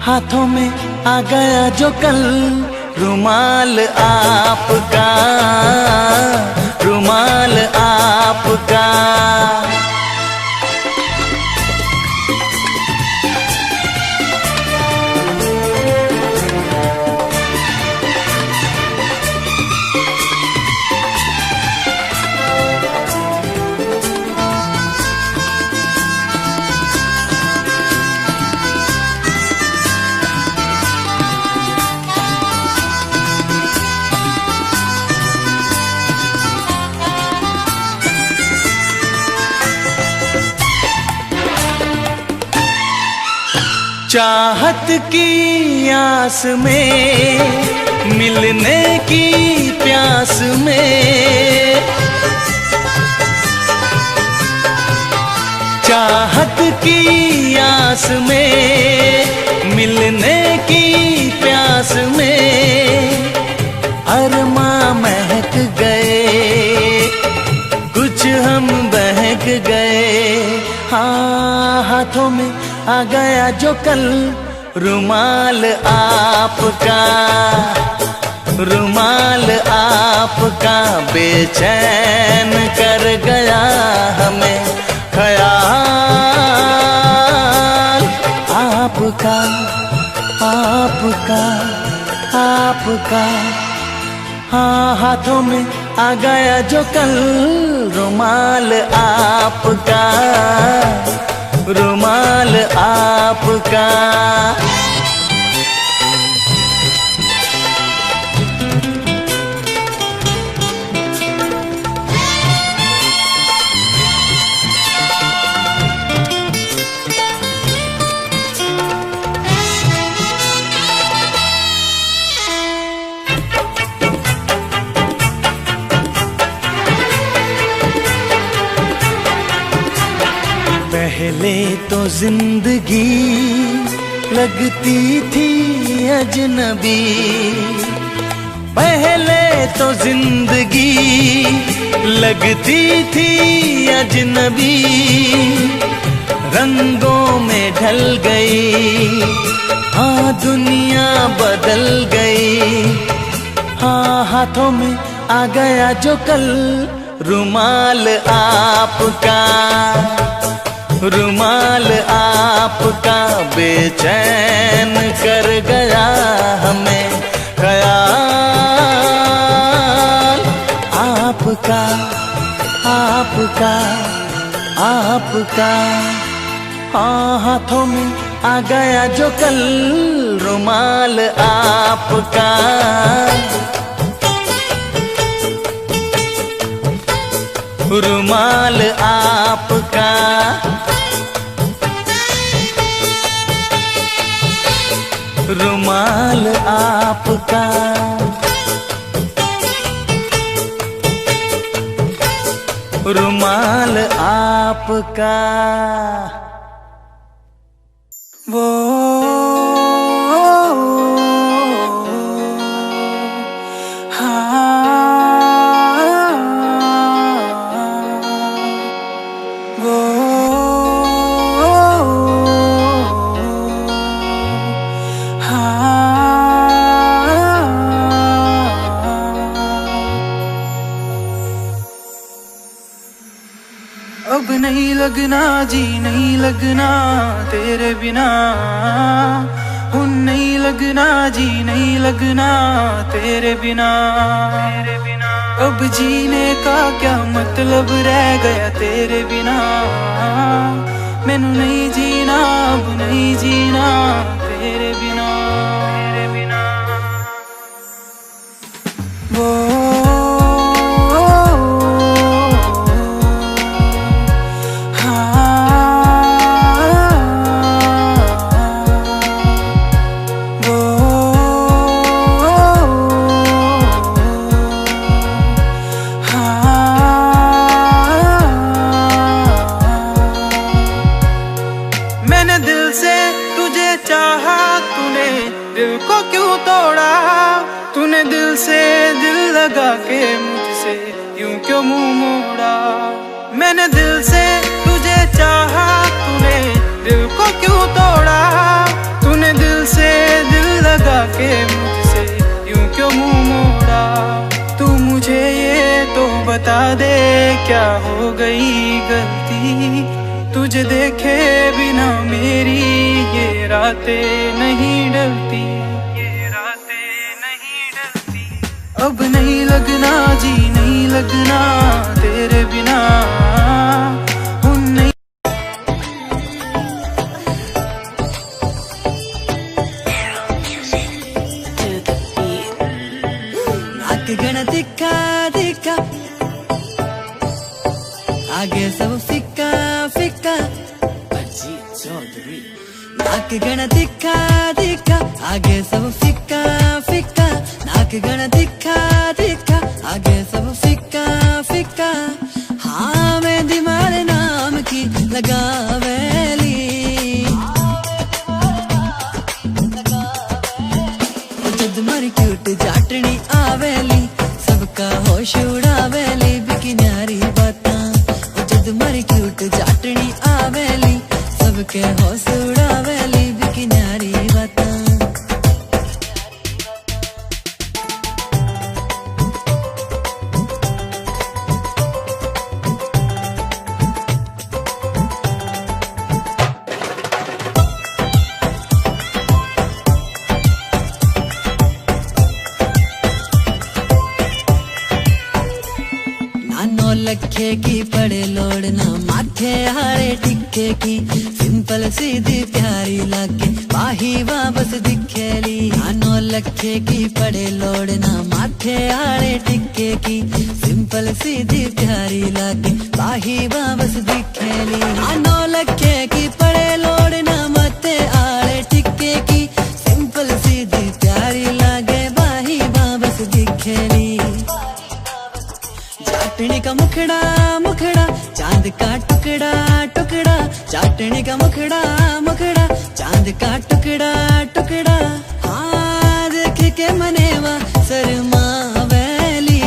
Speaker 5: हाथों में आ गया जो कल रुमाल आपका
Speaker 6: चाहत की आस में, मिलने की प्यास में, चाहत की आस में, मिलने की प्यास में अरमां महक गए, कुछ हम बहक गए। हाँ, हाथों में आ गया जो कल रुमाल आपका, रुमाल आपका बेचैन कर गया हमें ख्याल आपका, आपका, आपका। हाँ, हाथों में आ गया जो कल रुमाल आपका, रुमाल आपका। पहले तो जिंदगी लगती थी अजनबी, पहले तो जिंदगी लगती थी अजनबी, रंगों में ढल गई, हाँ दुनिया बदल गई। हाँ, हाथों में आ गया जो कल रुमाल आपका, रुमाल आपका बेचैन कर गया हमें ख्याल आपका, आपका, आपका। हाँ, हाथों में आ गया जो कल रुमाल आपका, रुमाल आपका, रुमाल आपका, रुमाल आपका।
Speaker 5: वो अब नहीं लगना जी, नहीं लगना तेरे बिना, नहीं लगना जी, नहीं लगना तेरे बिना। अब जीने का क्या मतलब रह गया तेरे बिना, मैनू नहीं जीना, अब नहीं जीना तेरे बिना, तेरे बिना। वो लगा के मुझसे यूं क्यों मुंह मोड़ा, मैंने दिल से तुझे चाहा, तूने दिल को क्यों तोड़ा, तूने दिल से दिल लगा के मुझसे यूं क्यों मुंह मोड़ा। तू मुझे ये तो बता दे क्या हो गई गलती, तुझे देखे बिना मेरी ये रातें नहीं डलती, अब नहीं लगना जी, नहीं लगना तेरे बिना, नहीं।
Speaker 1: नाक गण दिखा दिखा, आगे सब फिक्का फिक्का, नाक गण दिखा दिखा आगे सब फिक्का फिक्का नाक गण दिखा दिखा आगे सब फिक्का फिक्का हाँ मेहंदी मारे नाम की लगावेली जद मारी क्यूट जाटनी आवेली सबका होश उड़ावेली बिकी न्यारी बाता जद मारी क्यूट जाटनी आवेली सबके होश उड़ावेली बिकी न्यारी बाता नौ लखे की पड़े लोड़ना माथे हारे टिक्के की सिंपल सीधी प्यारी लागे बाही वापस दिखेली 9 लखे की पड़े लोड़ना माथे हारे टिक्के की सिंपल सीधी प्यारी लागे बाही वापस दिखेली 9 लखे की पड़े लोड़ना माथे हारे टिक्के की सिंपल सीधी प्यारी लागे बाही वापस दिखेली चाटने का मुखड़ा मुखड़ा चांद का टुकड़ा टुकड़ा चाटने का मुखड़ा मुखड़ा चांद का टुकड़ा टुकड़ा हाँ देख के मनेवा शर्मा वैली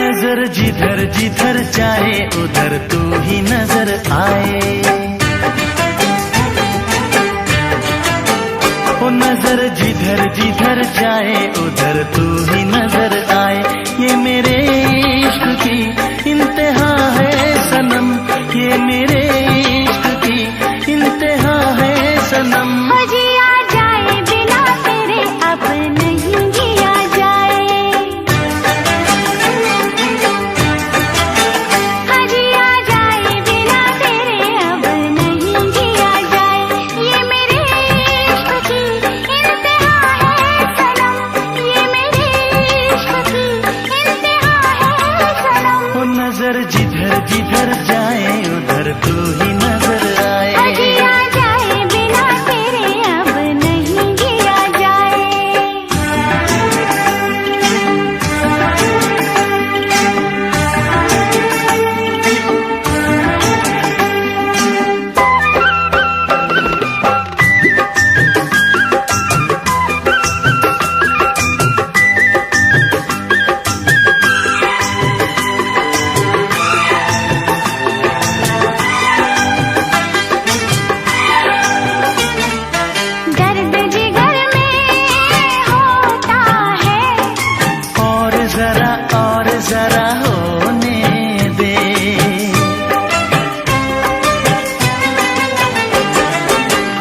Speaker 6: नजर जिधर जिधर जाए उधर तू ही नजर आए ओ नजर जिधर जिधर जाए उधर तू ही नजर आए ये मेरे इश्क की इंतहा है सनम ये मेरे इश्क की इंतहा है सनम
Speaker 2: जिया जाए बिना तेरे अब नहीं जिया जाए जिया जाए बिना तेरे अब नहीं जिया जाए ये मेरे इश्क की इंतहा है सनम ये मेरे इश्क की इंतहा है सनम
Speaker 6: ओ नजर जिधर जिधर जाए उधर तू ही नजर आए
Speaker 2: जिया जाए बिना तेरे अब नहीं जिया जाए दर्द जिगर में होता है
Speaker 6: और जरा होने दे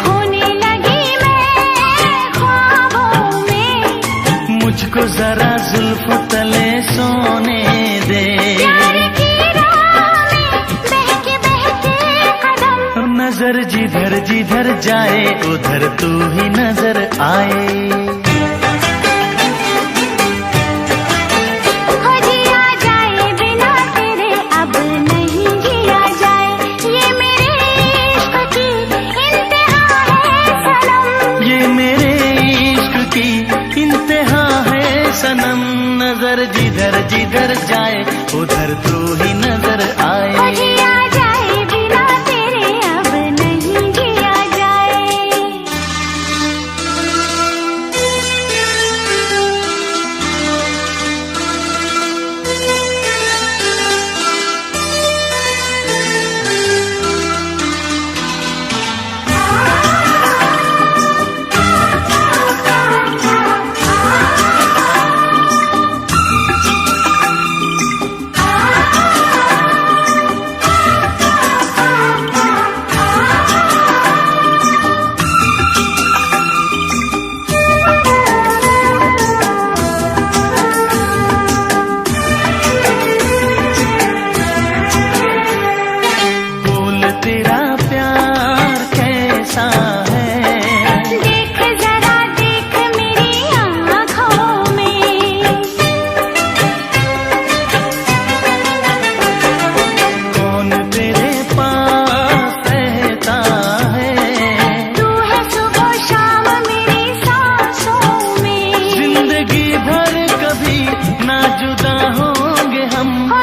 Speaker 2: खोने लगी मैं ख्वाबों में
Speaker 6: मुझको जरा जुल्फ तले सोने दे
Speaker 2: प्यार की राह में बहके कदम
Speaker 6: नजर जिधर जिधर जाए उधर तू ही नजर आए
Speaker 2: जिया जाए बिना तेरे अब नहीं जिया जाए ये मेरे इश्क की इंतहा है सनम
Speaker 6: ये मेरे इश्क की इंतहा है सनम नजर जिधर जिधर जाए उधर तू ही नजर आए
Speaker 2: जिया जाए बिना तेरे अब नहीं जिया जाए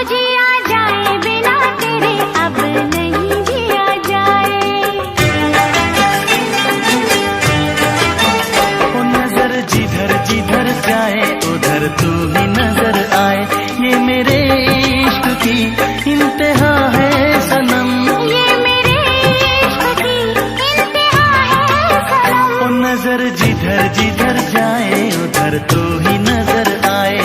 Speaker 2: जिया जाए बिना तेरे अब नहीं जिया जाए।
Speaker 6: ओ नजर जिधर जिधर जाए उधर तू ही नजर आए, ये मेरे इश्क की इंतहा है सनम,
Speaker 2: ये मेरे इश्क की इंतहा है सनम।
Speaker 6: ओ नजर जिधर जिधर जाए उधर तू ही नजर आए।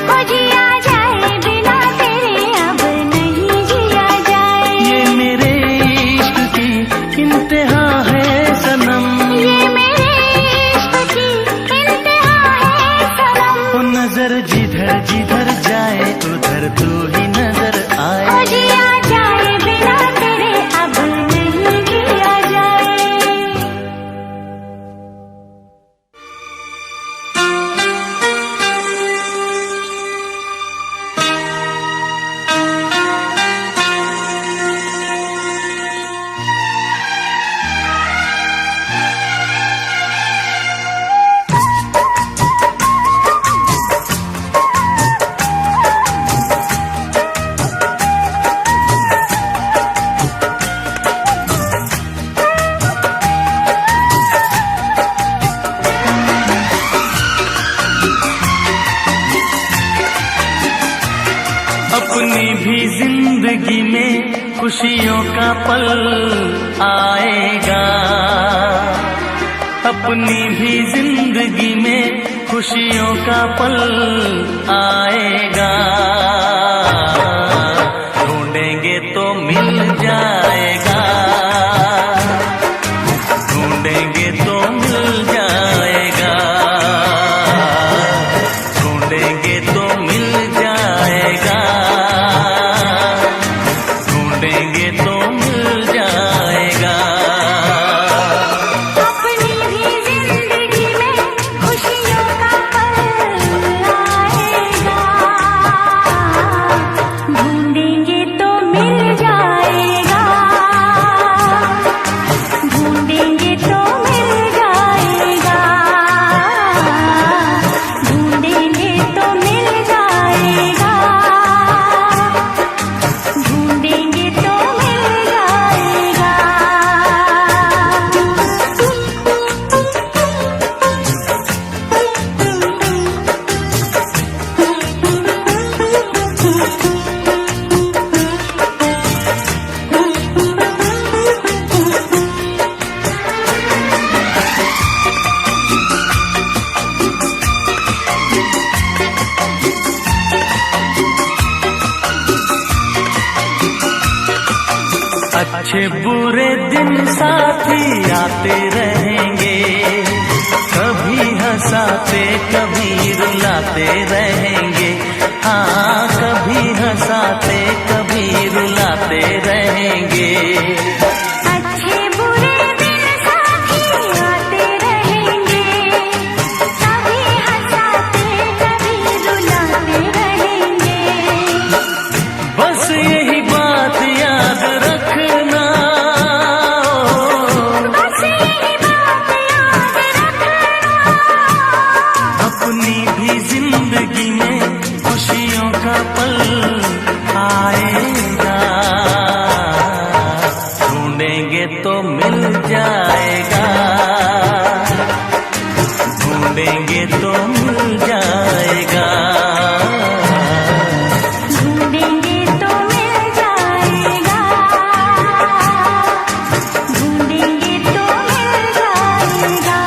Speaker 2: ओ जिया जाए बिना तेरे अब नहीं जिया जाए,
Speaker 6: ये मेरे इश्क की इंतहा है सनम,
Speaker 2: ये मेरे इश्क की इंतहा है सनम।
Speaker 6: ओ नजर जिधर जिधर जाए उधर तू ही नजर
Speaker 2: ओ
Speaker 6: आए।
Speaker 2: जिया जाए बिना तेरे अब नहीं जिया जाए।
Speaker 6: अपनी भी जिंदगी में खुशियों का पल आएगा, अपनी भी जिंदगी में खुशियों का पल आएगा, ढूंढेंगे तो मिल जाएगा, ढूंढेंगे तो मिल जाएगा, ढूंढेंगे तो मिल जाएगा, ढूंढेंगे तो मिल जाएगा।
Speaker 2: अपनी भी जिंदगी में खुशियों का पल आएगा, ढूंढेंगे तो मिल जाएगा, ढूंढेंगे तो मिल जाएगा, ढूंढेंगे तो मिल जाएगा, ढूंढेंगे तो मिल जाएगा।
Speaker 6: अच्छे बुरे दिन साथी आते रहेंगे, कभी हंसाते कभी रुलाते रहेंगे, हाँ कभी हंसाते कभी रुलाते रहेंगे।
Speaker 2: अच्छे बुरे दिन साथी आते रहेंगे, कभी हंसाते कभी रुलाते रहेंगे।
Speaker 6: बस यही बात याद रखना,
Speaker 2: बस यही बात याद रखना,
Speaker 6: अपनी भी जिंदगी में खुशियों का पल आएगा, ढूंढेंगे तो मिल जाएगा, ढूंढेंगे तो मिल जाएगा,
Speaker 2: ढूंढेंगे तो मिल जाएगा, ढूंढेंगे तो मिल जाएगा।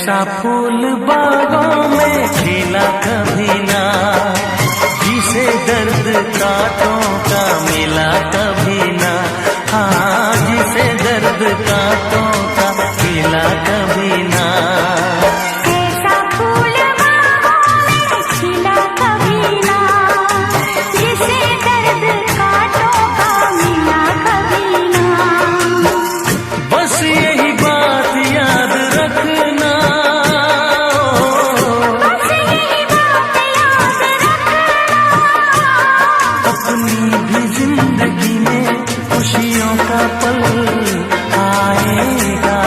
Speaker 6: ऐसा फूल बागों में खिला कभी ना, जिसे दर्द कांटों का मिला कभी ना, हाँ जिसे दर्द कांटों का मिला कभी ना।
Speaker 2: ऐसा फूल बागों में खिला कभी ना, जिसे दर्द कांटों का मिला कभी ना।
Speaker 6: बस यही बात याद रखना,
Speaker 2: बस यही बात याद रखना।
Speaker 6: अपनी भी जिंदगी में खुशियों का पल आएगा,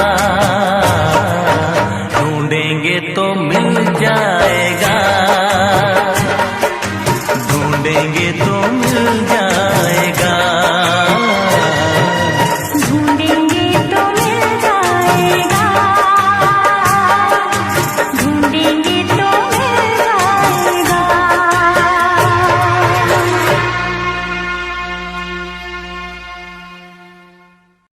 Speaker 6: ढूंढेंगे तो मिल जाएगा, ढूंढेंगे तो मिल जाएगा।